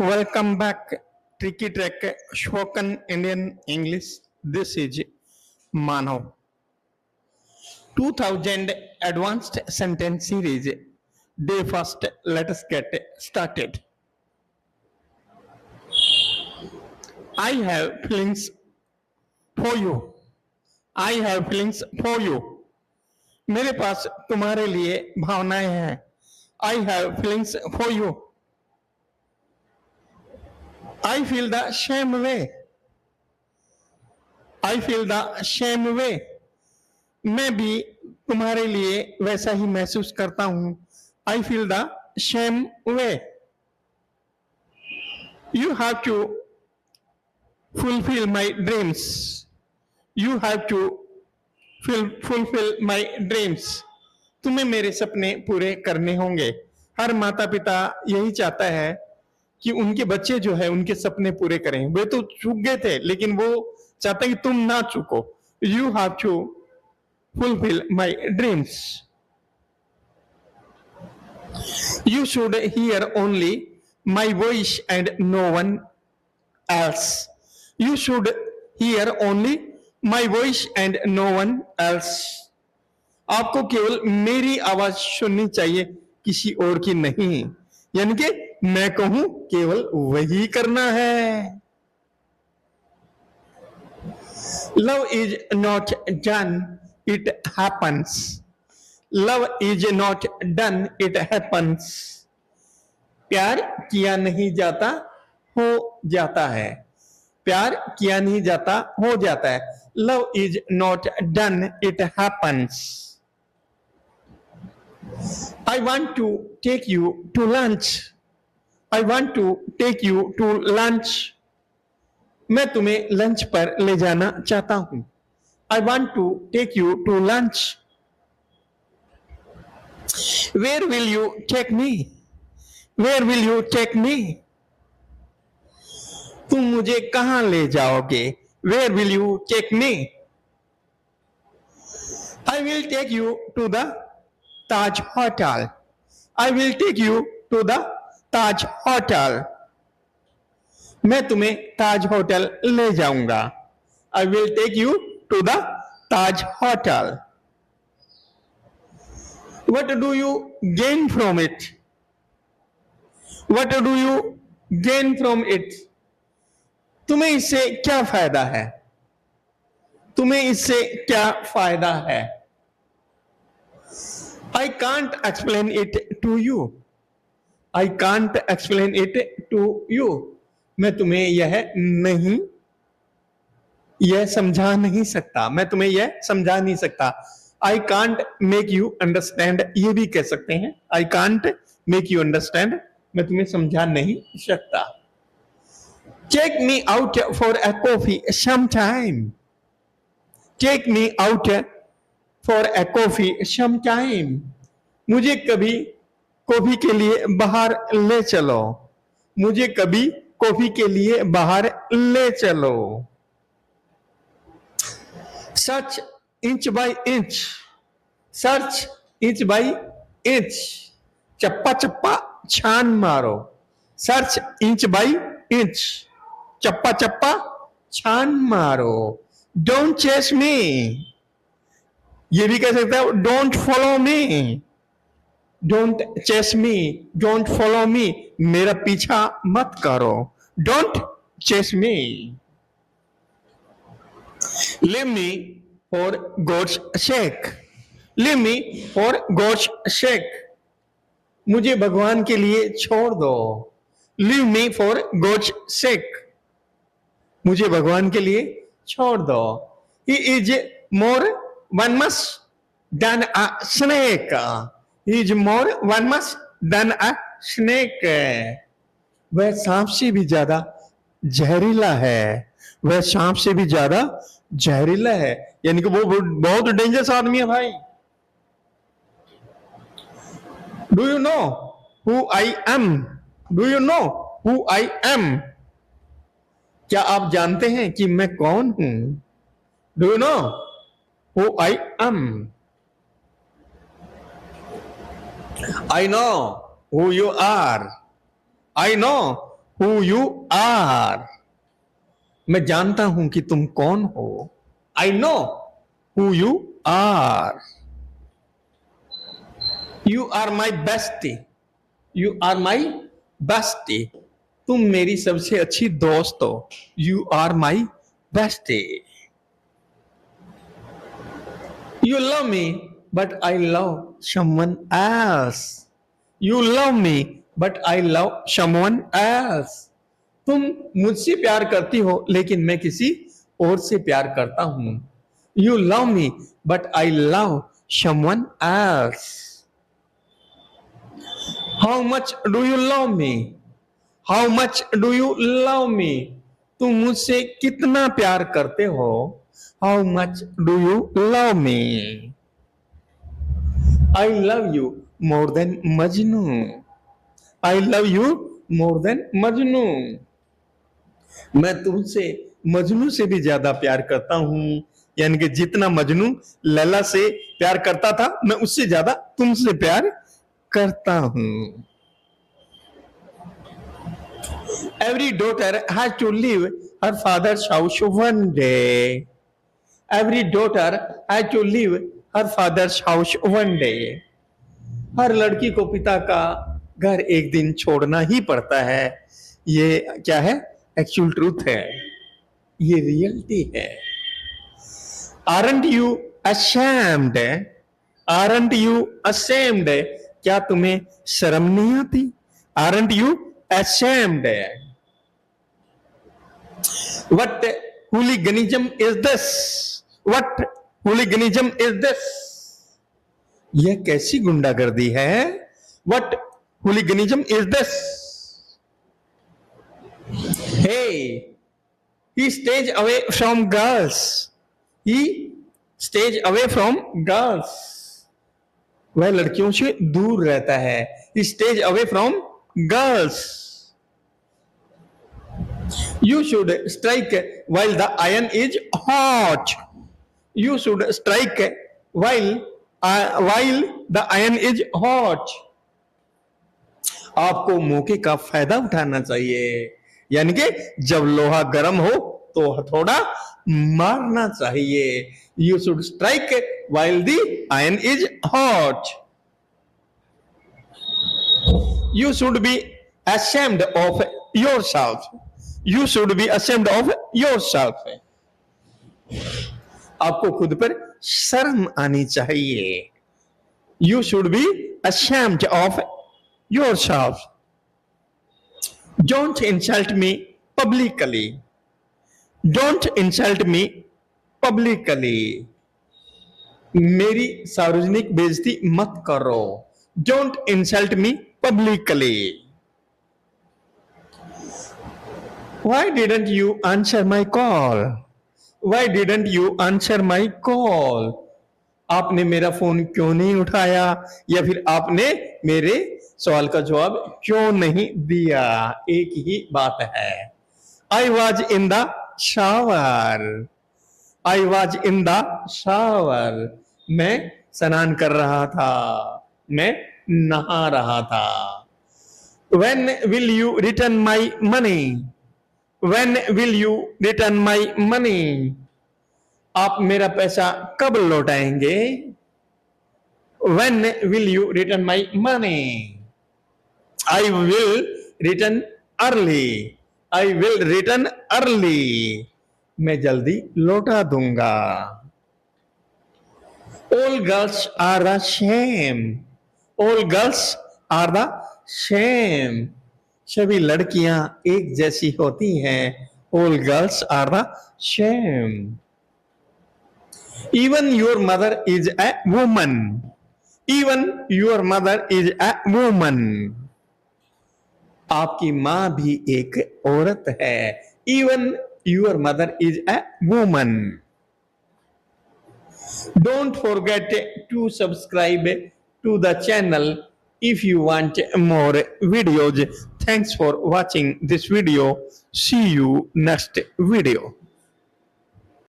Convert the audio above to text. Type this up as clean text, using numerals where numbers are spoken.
Welcome back, Tricky Trek, Spoken Indian English. This is Manav. 2000 Advanced Sentence Series. Day first, let us get started. I have feelings for you. I have feelings for you. मेरे पास तुम्हारे लिए भावनाएं हैं. I have feelings for you. I feel the same way. I feel the same way. मैं भी तुम्हारे लिए वैसा ही महसूस करता हूं. I feel the same way. You have to fulfill my dreams. You have to fulfill my dreams. तुम्हें मेरे सपने पूरे करने होंगे. हर माता पिता यही चाहता है कि उनके बच्चे जो है उनके सपने पूरे करें. वे तो चूक गए थे लेकिन वो चाहते हैं कि तुम ना चूको. You have to fulfill my dreams. You should hear only my voice and no one else. You should hear only my voice and no one else. आपको केवल मेरी आवाज सुननी चाहिए, किसी और की नहीं. यानी कि मैं कहूं केवल वही करना है. Love is not done, it happens. Love is not done, it happens. प्यार किया नहीं जाता, हो जाता है. प्यार किया नहीं जाता, हो जाता है. Love is not done, it happens. I want to take you to lunch. I want to take you to lunch. मैं तुम्हें लंच पर ले जाना चाहता हूं. I want to take you to lunch. Where will you take me? Where will you take me? तुम मुझे कहां ले जाओगे? Where will you take me? I will take you to the Taj Hotel. I will take you to the Taj Hotel. मैं तुम्हें ताज hotel ले जाऊंगा. I will take you to the Taj Hotel. What do you gain from it? What do you gain from it? तुम्हें इससे क्या फायदा है? तुम्हें इससे क्या फायदा है? I can't explain it to you. I can't explain it to you. मैं तुम्हें यह समझा नहीं सकता. मैं तुम्हें यह समझा नहीं सकता. I can't make you understand. ये भी कह सकते हैं. I can't make you understand. मैं तुम्हें समझा नहीं सकता. Take me out for a coffee sometime. Take me out for a coffee sometime. मुझे कभी कॉफी के लिए बाहर ले चलो. मुझे कभी कॉफी के लिए बाहर ले चलो. Search inch by inch. Search inch by inch. चप्पा चप्पा छान मारो. Search inch by inch. चप्पा चप्पा छान मारो. Don't chase me. ये भी कह सकते हो. Don't follow me. Don't chase me. Don't follow me. मेरा पीछा मत करो. Don't chase me. Leave me for God's sake. Leave me for God's sake. मुझे भगवान के लिए छोड़ दो. Leave me for God's sake. मुझे भगवान के लिए छोड़ दो. He is more venomous than a snake. He is more venomous than a snake. वह सांप से भी ज्यादा जहरीला है. वह सांप से भी ज्यादा जहरीला है. यानी कि वो बहुत डेंजरस आदमी है भाई. Do you know who I am? Do you know who I am? क्या आप जानते हैं कि मैं कौन हूं? Do you know who I am? I know who you are. I know who you are. मैं जानता हूं कि तुम कौन हो. I know who you are. You are my bestie. You are my bestie. तुम मेरी सबसे अच्छी दोस्त हो. You are my bestie. You love me, but I love someone else. You love me, but I love someone else. तुम मुझसे प्यार करती हो लेकिन मैं किसी और से प्यार करता हूं. You love me, but I love someone else. How much do you love me? How much do you love me? तुम मुझसे कितना प्यार करते हो? How much do you love me? I love you more than Majnu. I love you more than Majnu. मैं तुमसे मजनू से भी ज्यादा प्यार करता हूं. यानी कि जितना मजनू लैला से प्यार करता था, मैं उससे ज्यादा तुमसे प्यार करता हूं. Every daughter has to leave her father's house one day. Every daughter has to leave her father's house one day. हर लड़की को पिता का घर एक दिन छोड़ना ही पड़ता है. ये क्या है? एक्चुअल ट्रूथ है. ये रियलिटी है. Aren't you ashamed? Aren't you ashamed? क्या तुम्हें शर्म नहीं आती? Aren't you ashamed? What hooliganism is this? What hooliganism is this? यह कैसी गुंडागर्दी है? What hooliganism is this? Hey, he stays away from girls. He stays away from girls. वह लड़कियों से दूर रहता है. He stays away from girls. You should strike while the iron is hot. You should strike while the iron is hot. आपको मौके का फायदा उठाना चाहिए. यानी कि जब लोहा गर्म हो तो हथौड़ा मारना चाहिए. You should strike while the iron is hot. You should be ashamed of yourself. You should be ashamed of yourself. आपको खुद पर शर्म आनी चाहिए. You should be ashamed of yourself. Don't insult me publicly. Don't insult me publicly. मेरी सार्वजनिक बेइज्जती मत करो. Don't insult me publicly. Why didn't you answer my call? Why didn't you answer my call? आपने मेरा फोन क्यों नहीं उठाया? या फिर आपने मेरे सवाल का जवाब क्यों नहीं दिया? एक ही बात है. I was in the shower. I was in the shower. मैं स्नान कर रहा था. मैं नहा रहा था. When will you return my money? When will you return my money? आप मेरा पैसा कब लौटाएंगे? When will you return my money? I will return early. I will return early. मैं जल्दी लौटा दूंगा. All girls are the same. All girls are the same. सभी लड़कियां एक जैसी होती हैं. All girls are the same. Even your mother is a woman. Even your mother is a woman. आपकी मां भी एक औरत है. Even your mother is a woman. Don't forget to subscribe to the channel if you want more videos. Thanks for watching this video. See you next video.